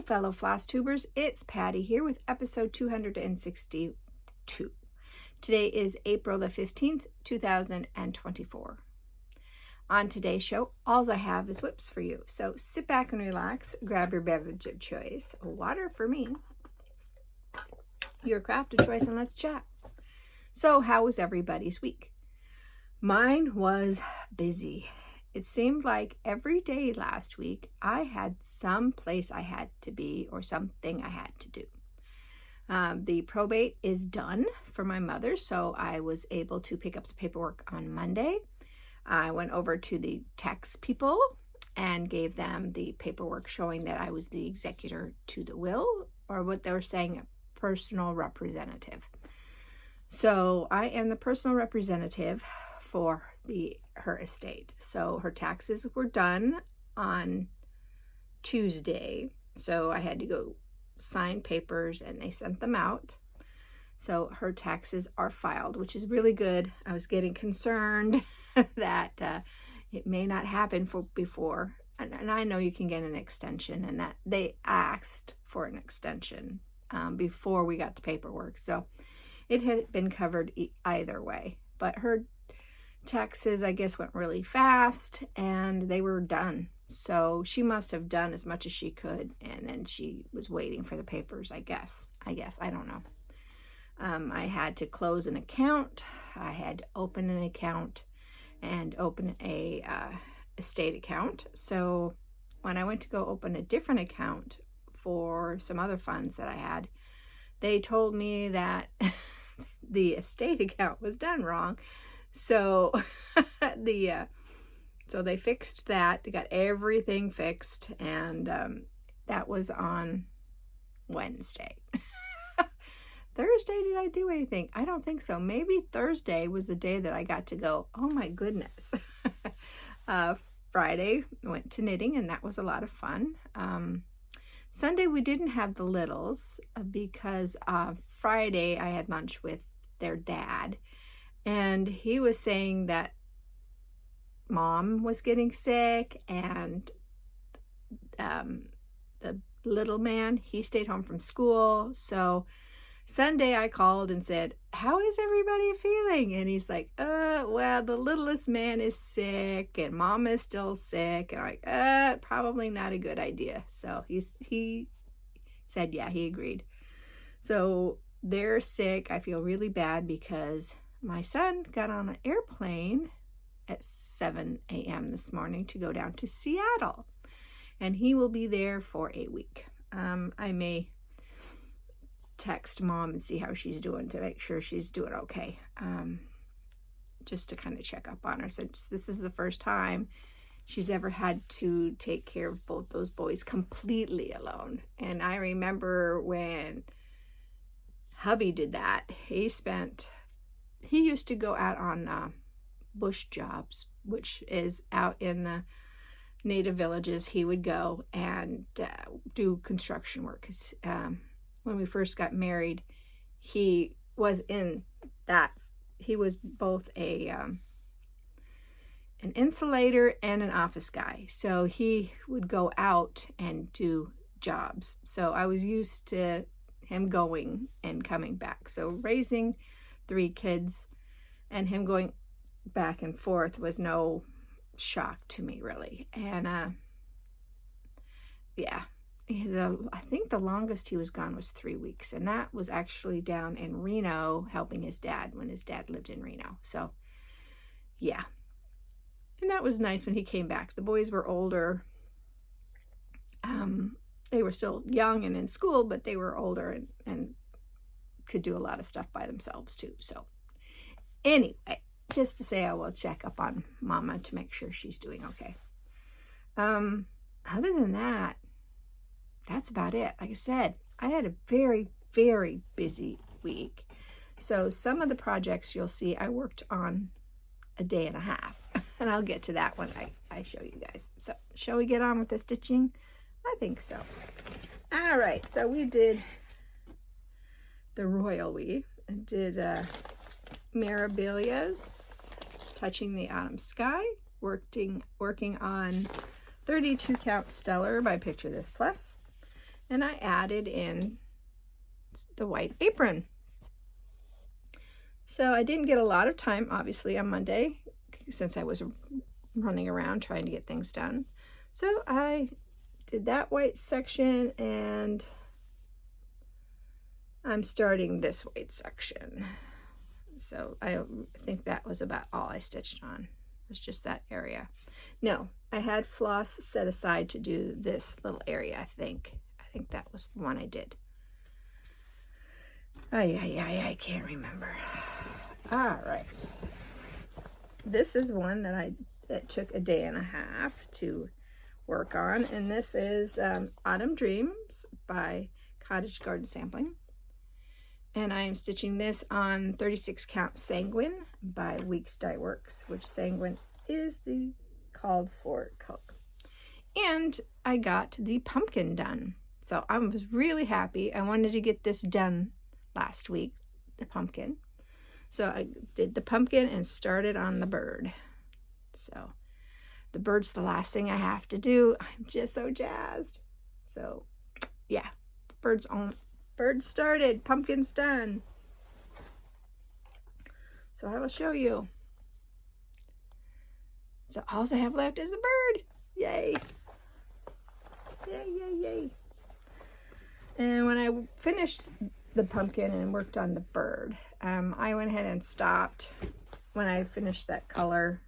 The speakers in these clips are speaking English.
fellow Flosstubers, it's Patty here with episode 262. Today is April the 15th, 2024. On today's show, all I have is whips for you. So sit back and relax, grab your beverage of choice, water for me, your craft of choice, and let's chat. So how was everybody's week? Mine was busy. It seemed like every day last week I had some place I had to be or something I had to do. The probate is done for my mother, so I was able to pick up the paperwork on Monday. I went over to the tax people and gave them the paperwork showing that I was the executor to the will, or what they were saying, a personal representative. So I am the personal representative for her estate. So her taxes were done on Tuesday. So I had to go sign papers and they sent them out. So her taxes are filed, which is really good. I was getting concerned that it may not happen before. And I know you can get an extension, and that they asked for an extension before we got the paperwork. So it had been covered either way. But her taxes, I guess, went really fast and they were done. So she must have done as much as she could, and then she was waiting for the papers, I guess, I don't know. I had to close an account. I had to open an account and open a estate account. So when I went to go open a different account for some other funds that I had, they told me that the estate account was done wrong. So so they fixed that. They got everything fixed, and that was on Wednesday. Thursday, did I do anything? I don't think so. Maybe Thursday was the day that I got to go. Oh my goodness. Friday, went to knitting, and that was a lot of fun. Sunday, we didn't have the littles because Friday I had lunch with their dad, and he was saying that Mom was getting sick, and the little man, he stayed home from school. So Sunday I called and said, how is everybody feeling? And he's like, well, the littlest man is sick and Mom is still sick. And I'm like, probably not a good idea. So he said, yeah, he agreed. So they're sick. I feel really bad because my son got on an airplane at 7 a.m. this morning to go down to Seattle, and he will be there for a week. I may text Mom and see how she's doing to make sure she's doing okay, just to kind of check up on her, since this is the first time she's ever had to take care of both those boys completely alone. And I remember when hubby did that, he used to go out on bush jobs, which is out in the native villages. He would go and do construction work. 'Cause, when we first got married, he was in that. He was both an insulator and an office guy. So he would go out and do jobs. So I was used to him going and coming back. So raising 3 kids and him going back and forth was no shock to me, really. And yeah, I think the longest he was gone was 3 weeks, and that was actually down in Reno helping his dad when his dad lived in Reno. So yeah, and that was nice when he came back. The boys were older. They were still young and in school, but they were older and could do a lot of stuff by themselves too. So anyway, just to say I will check up on Mama to make sure she's doing okay. Other than that, that's about it. Like I said, I had a very, very busy week. So some of the projects you'll see I worked on a day and a half, and I'll get to that when I show you guys. So shall we get on with the stitching? I think so. All right, so we did the royal we did Mirabilia's Touching the Autumn Sky, working on 32 count stellar by Picture This Plus. and I added in the white apron. So I didn't get a lot of time, obviously, on Monday, since I was running around trying to get things done. So I did that white section, and I'm starting this white section. So I think that was about all I stitched on. It was just that area. No, I had floss set aside to do this little area, I think. I think that was the one I did. I can't remember. All right. This is one that took a day and a half to work on, and this is Autumn Dreams by Cottage Garden Sampling. And I am stitching this on 36 count Sanguine by Weeks Dye Works, which Sanguine is the called for color. And I got the pumpkin done. So I was really happy. I wanted to get this done last week, the pumpkin. So I did the pumpkin and started on the bird. So the bird's the last thing I have to do. I'm just so jazzed. So yeah, the bird's on. Bird started, pumpkin's done. So I will show you. So all I have left is the bird. Yay. Yay, yay, yay. And when I finished the pumpkin and worked on the bird, I went ahead and stopped when I finished that color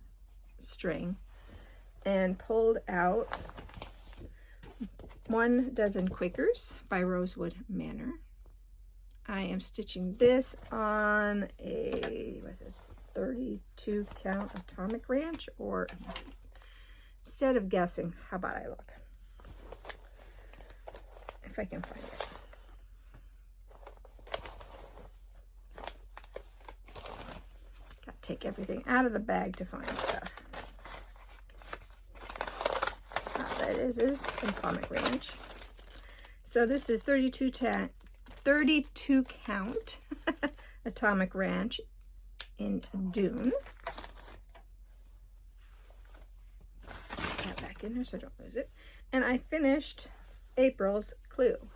string and pulled out 1 dozen Quakers by Rosewood Manor. I am stitching this on a, was it 32 count Atomic Ranch, or instead of guessing, how about I look? If I can find it. Gotta take everything out of the bag to find stuff. That is Atomic Ranch. So this is 32 count Atomic Ranch in Dune. Put that back in there so I don't lose it. And I finished April's Clue.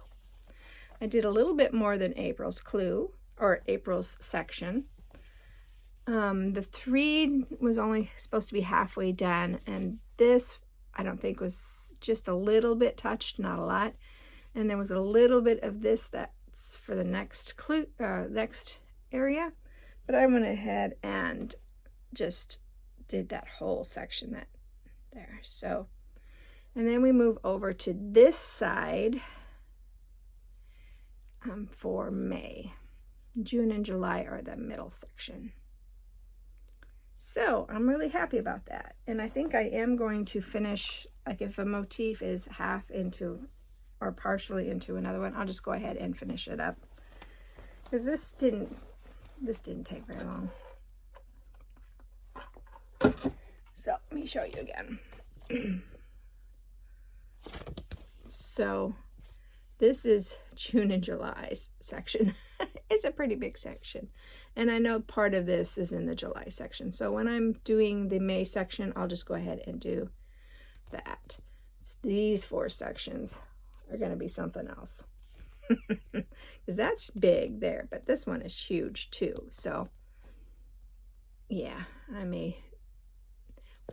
I did a little bit more than April's Clue, or April's section. The 3 was only supposed to be halfway done, and this I don't think was just a little bit touched, not a lot. And there was a little bit of this that's for the next clue, next area. But I went ahead and just did that whole section that there. So, and then we move over to this side for May. June and July are the middle section. So I'm really happy about that. And I think I am going to finish, like if a motif is half into or partially into another one, I'll just go ahead and finish it up. Because this didn't take very long. So let me show you again. So this is June and July's section. It's a pretty big section. And I know part of this is in the July section. So when I'm doing the May section, I'll just go ahead and do that. These 4 sections are going to be something else. Because that's big there, but this one is huge too. So yeah, I may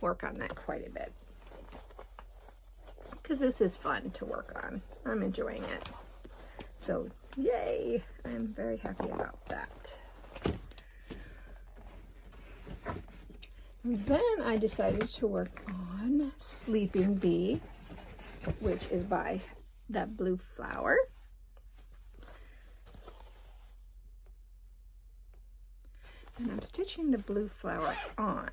work on that quite a bit. Because this is fun to work on. I'm enjoying it. So yay, I'm very happy about that. And then I decided to work on Sleeping Bee, which is by that Blue Flower. And I'm stitching the Blue Flower on.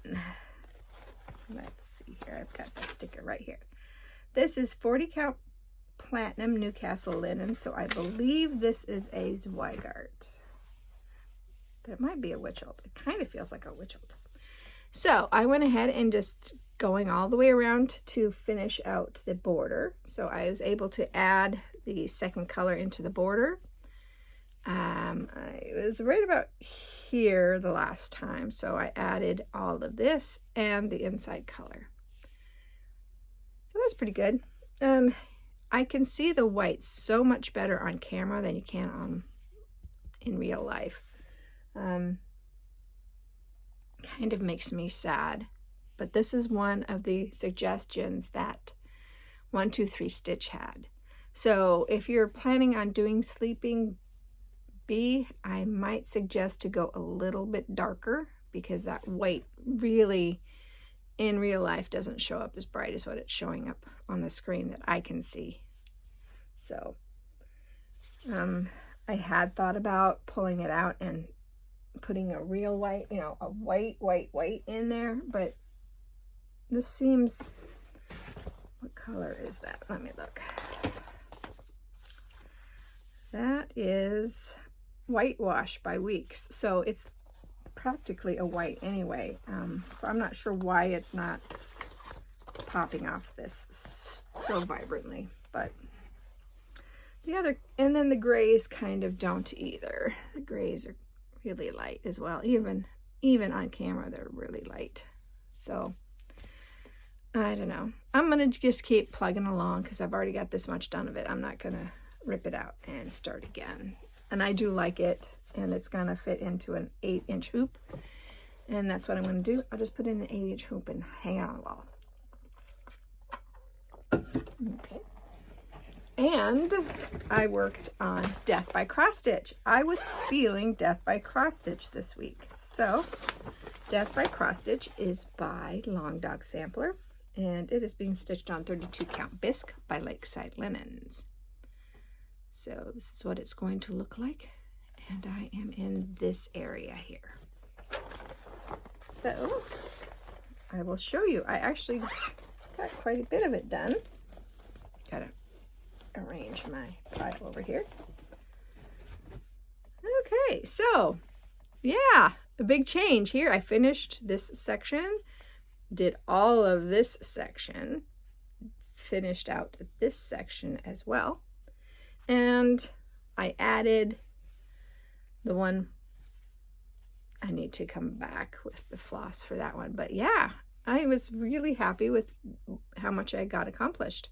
Let's see here, I've got that sticker right here. This is 40 count Platinum Newcastle linen, so I believe this is a Zweigart. But it might be a Witchelt. It kind of feels like a Witchelt. So I went ahead and just going all the way around to finish out the border. So I was able to add the second color into the border. It was right about here the last time, so I added all of this and the inside color. So that's pretty good. I can see the white so much better on camera than you can in real life. Kind of makes me sad. But this is one of the suggestions that 123 Stitch had. So if you're planning on doing Sleeping Bee, I might suggest to go a little bit darker, because that white really in real life doesn't show up as bright as what it's showing up on the screen that I can see. So I had thought about pulling it out and putting a real white, you know, a white in there, but this seems, what color is that? Let me look. That is Whitewash by Weeks. So it's practically a white anyway. So I'm not sure why it's not popping off this so vibrantly, but the other, and then the grays kind of don't either. The grays are really light as well. Even on camera, they're really light. So I don't know. I'm going to just keep plugging along because I've already got this much done of it. I'm not going to rip it out and start again. And I do like it, and it's going to fit into an 8-inch hoop. And that's what I'm going to do. I'll just put in an 8-inch hoop and hang it on the wall. Okay. And I worked on Death by Crossstitch. I was feeling Death by Crossstitch this week. So Death by Crossstitch is by Long Dog Sampler, and it is being stitched on 32 count bisque by Lakeside Linens. So this is what it's going to look like, and I am in this area here. So I will show you. I actually got quite a bit of it done. Gotta arrange my pile over here. Okay, so yeah, a big change here. I finished this section, did all of this section, finished out this section as well, and I added the one. I need to come back with the floss for that one, but yeah, I was really happy with how much I got accomplished.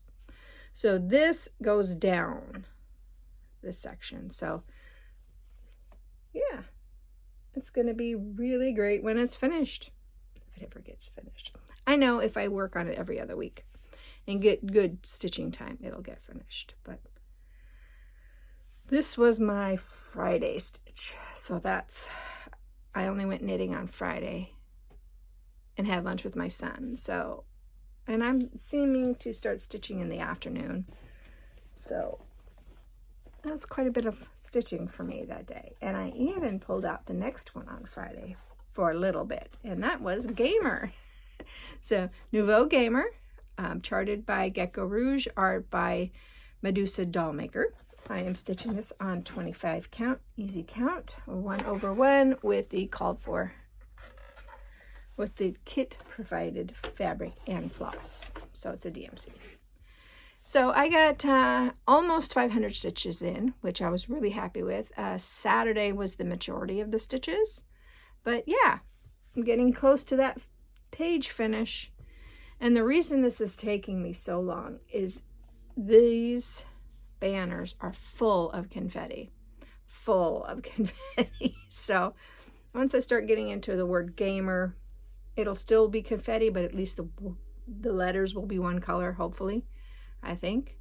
So this goes down, this section. So yeah, it's going to be really great when it's finished, if it ever gets finished. I know if I work on it every other week and get good stitching time, it'll get finished. But this was my Friday stitch. So that's, I only went knitting on Friday and had lunch with my son. So, and I'm seeming to start stitching in the afternoon. So that was quite a bit of stitching for me that day. And I even pulled out the next one on Friday for a little bit, and that was Gamer. So Nouveau Gamer, charted by Gecko Rouge, art by Medusa Dollmaker. I am stitching this on 25 count, easy count, 1/1 with the called for, with the kit provided fabric and floss. So it's a DMC. So I got almost 500 stitches in, which I was really happy with. Saturday was the majority of the stitches, but yeah, I'm getting close to that page finish. And the reason this is taking me so long is these banners are full of confetti. So once I start getting into the word gamer, it'll still be confetti, but at least the letters will be one color, hopefully, I think.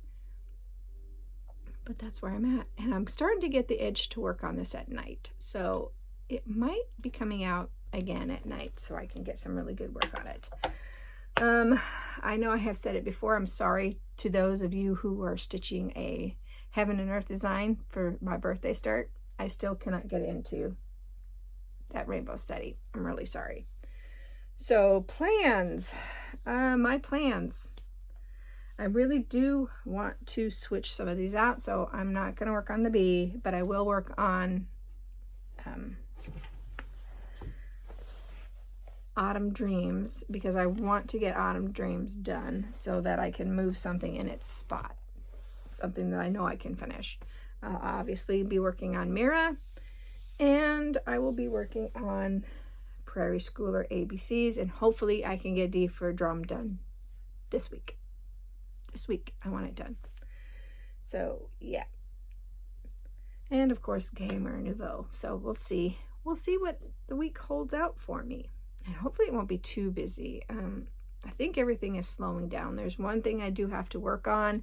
But that's where I'm at. And I'm starting to get the itch to work on this at night. So it might be coming out again at night so I can get some really good work on it. I know I have said it before. I'm sorry to those of you who are stitching a Heaven and Earth design for my birthday start. I still cannot get into that rainbow study. I'm really sorry. So plans, my plans. I really do want to switch some of these out, so I'm not going to work on the bee, but I will work on Autumn Dreams, because I want to get Autumn Dreams done so that I can move something in its spot, something that I know I can finish. I'll obviously be working on Mira, and I will be working on Prairie Schooler ABCs, and hopefully I can get D for Drum done this week. This week I want it done. So, yeah. And, of course, Gamer Nouveau. So, we'll see. We'll see what the week holds out for me. And hopefully it won't be too busy. I think everything is slowing down. There's one thing I do have to work on,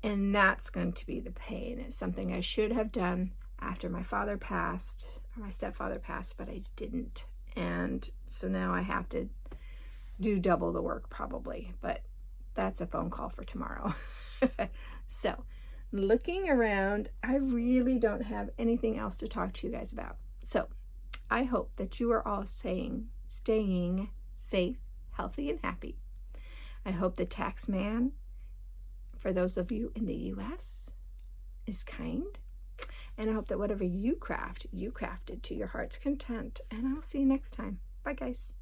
and that's going to be the pain. It's something I should have done after my father passed, or my stepfather passed, but I didn't. And so now I have to do double the work probably, but that's a phone call for tomorrow. So, looking around, I really don't have anything else to talk to you guys about. So, I hope that you are all staying safe, healthy, and happy. I hope the tax man, for those of you in the U.S., is kind. And I hope that whatever you craft, you crafted to your heart's content. And I'll see you next time. Bye, guys.